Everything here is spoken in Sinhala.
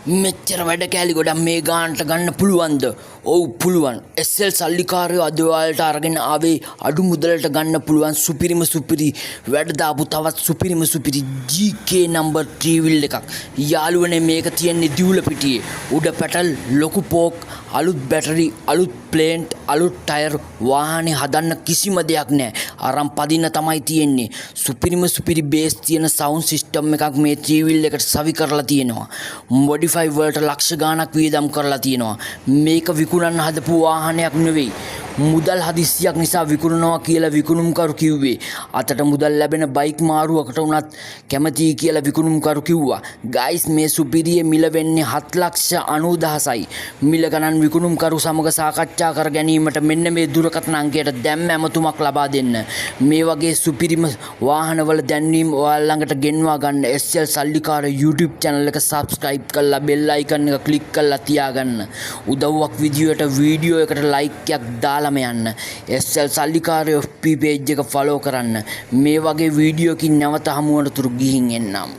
මෙච්චර වැඩ කෑලි ගොඩක් මේ ගානට ගන්න පුළුවන්ද? ඔව් පුළුවන්. SL සල්ලිකාරයෝ අද ඔයාලට අරගෙන ආවේ අඩු මුදලට ගන්න පුළුවන් සුපිරි වැඩ දාපු තවත් සුපිරි GK number 3 wheel එකක්. යාළුවනේ මේක තියෙන්නේ දිවුලපිටියේ. උඩ පැටල් ලොකු පෝක් අලුත් බැටරි අලුත් ප්ලේන්ට් අලුත් ටයර් වාහනේ හදන්න කිසිම දෙයක් නැහැ. අරන් පදින්න තමයි තියෙන්නේ. සුපිරි බේස් තියෙන සවුන්ඩ් සිස්ටම් එකක් මේ 3 wheel එකට සවි කරලා තියෙනවා. මොඩිෆයි වලට ලක්ෂ ගාණක් වියදම් කරලා තියෙනවා. මේක විකුණන්න හදපු වාහනයක් නෙවෙයි. මුදල් හදිස්සියක් නිසා විකුණනවා කියලා විකුණුම්කරු කිව්වේ. අතට මුදල් ලැබෙන බයික් මාරුවකට උනත් කැමතියි කියලා විකුණුම්කරු කිව්වා. ගයිස් මේ සුපිරියේ මිල වෙන්නේ 7,90,000යි. මිල ගණන් විකුණුම්කරු සමග සාකච්ඡා කර ගැනීමට මෙන්න මේ දුරකථන අංකයට දැම්ම ඇමතුමක් ලබා දෙන්න. මේ වගේ සුපිරිම වාහනවල දැන්වීම් ඔයාලා ළඟට ගෙන්වා ගන්න SL සල්ලිකාර YouTube channel එක subscribe කරලා bell icon එක click කරලා තියාගන්න. උදව්වක් විදියට වීඩියෝ එකට like එකක් දාලා යන්න. SL සල්ලිකාරයෝ FB page එක follow කරන්න. මේ වගේ වීඩියෝකින් නැවත හමු වනතුරු ගිහින් එන්නම්.